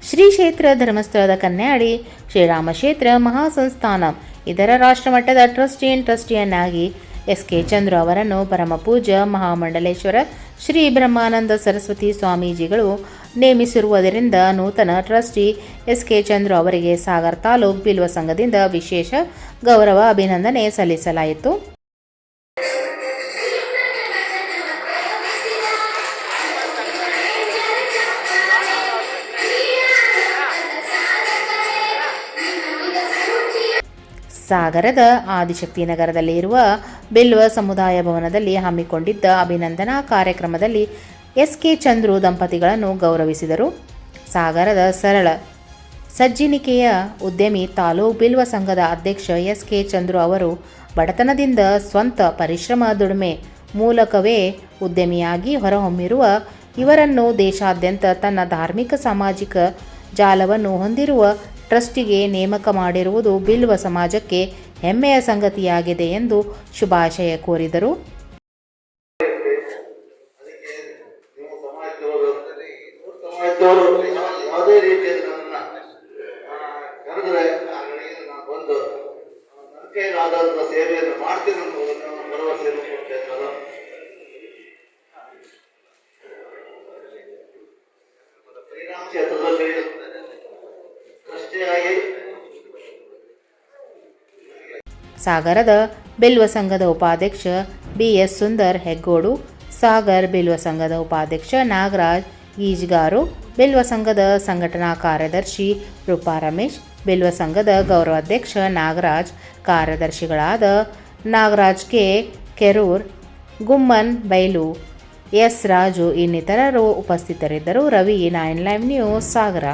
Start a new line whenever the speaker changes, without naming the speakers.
ಶ್ರೀ ಕ್ಷೇತ್ರ ಧರ್ಮಸ್ಥಳದ ಕನ್ಯಾಡಿ ಶ್ರೀರಾಮ ಕ್ಷೇತ್ರ ಮಹಾಸಂಸ್ಥಾನ ಇದರ ರಾಷ್ಟ್ರಮಟ್ಟದ ಟ್ರಸ್ಟಿಯನ್ನಾಗಿ ಎಸ್.ಕೆ. ಚಂದ್ರು ಅವರನ್ನು ಪರಮಪೂಜ್ಯ ಮಹಾಮಂಡಲೇಶ್ವರ ಶ್ರೀ ಬ್ರಹ್ಮಾನಂದ ಸರಸ್ವತಿ ಸ್ವಾಮೀಜಿಗಳು ನೇಮಿಸಿರುವುದರಿಂದ ನೂತನ ಟ್ರಸ್ಟಿ ಎಸ್.ಕೆ. ಚಂದ್ರು ಅವರಿಗೆ ಸಾಗರ ತಾಲೂಕು ಬಿಲ್ವ ಸಂಘದಿಂದ ವಿಶೇಷ ಗೌರವ ಅಭಿನಂದನೆ ಸಲ್ಲಿಸಲಾಯಿತು. ಸಾಗರದ ಆದಿಶಕ್ತಿನಗರದಲ್ಲಿ ಇರುವ ಬಿಲ್ವ ಸಮುದಾಯ ಭವನದಲ್ಲಿ ಹಮ್ಮಿಕೊಂಡಿದ್ದ ಅಭಿನಂದನಾ ಕಾರ್ಯಕ್ರಮದಲ್ಲಿ ಎಸ್.ಕೆ. ಚಂದ್ರು ದಂಪತಿಗಳನ್ನು ಗೌರವಿಸಿದರು. ಸಾಗರದ ಸರಳ ಸಜ್ಜನಿಕೆಯ ಉದ್ಯಮಿ ತಾಲೂಕು ಬಿಲ್ವ ಸಂಘದ ಅಧ್ಯಕ್ಷ ಎಸ್.ಕೆ. ಚಂದ್ರು ಅವರು ಬಡತನದಿಂದ ಸ್ವಂತ ಪರಿಶ್ರಮ ದುಡಿಮೆ ಮೂಲಕವೇ ಉದ್ಯಮಿಯಾಗಿ ಹೊರಹೊಮ್ಮಿರುವ ಇವರನ್ನು ದೇಶಾದ್ಯಂತ ತನ್ನ ಧಾರ್ಮಿಕ ಸಾಮಾಜಿಕ ಜಾಲವನ್ನು ಹೊಂದಿರುವ ಟ್ರಸ್ಟಿಗೆ ನೇಮಕ ಮಾಡಿರುವುದು ಬಿಲ್ವ ಸಮಾಜಕ್ಕೆ ಹೆಮ್ಮೆಯ ಸಂಗತಿಯಾಗಿದೆ ಎಂದು ಶುಭಾಶಯ ಕೋರಿದರು.
ಯಾವುದೇ ರೀತಿಯಲ್ಲಿ ಕರೆದ್ರೆ ಒಂದು ನಂಬಿಕೆಯಾದಂಥ ಸೇವೆಯನ್ನು ಮಾಡ್ತೀನಿ ಅನ್ನೋದನ್ನು ಭರವಸೆಯನ್ನು ಕೊಡ್ತಾ ಇದ್ದಾರೆ. ಶ್ರೀರಾಮ ಕ್ಷೇತ್ರದಲ್ಲಿ
ಸಾಗರದ ಬಿಲ್ವ ಸಂಘದ ಉಪಾಧ್ಯಕ್ಷ ಬಿ.ಎಸ್. ಸುಂದರ್ ಹೆಗ್ಗೋಡು, ಸಾಗರ್ ಬಿಲ್ವ ಸಂಘದ ಉಪಾಧ್ಯಕ್ಷ ನಾಗರಾಜ್ ಈಜ್ಗಾರು, ಬಿಲ್ವ ಸಂಘದ ಸಂಘಟನಾ ಕಾರ್ಯದರ್ಶಿ ರೂಪಾ ರಮೇಶ್, ಬಿಲ್ವ ಸಂಘದ ಗೌರವಾಧ್ಯಕ್ಷ ನಾಗರಾಜ್, ಕಾರ್ಯದರ್ಶಿಗಳಾದ ನಾಗರಾಜ್ ಕೆ. ಕೆರೂರ್, ಗುಮ್ಮನ್ ಬೈಲು, ಎಸ್. ರಾಜು ಇನ್ನಿತರರು ಉಪಸ್ಥಿತರಿದ್ದರು. ರವಿ, 9 ಲೈವ್ ನ್ಯೂಸ್, ಸಾಗರ.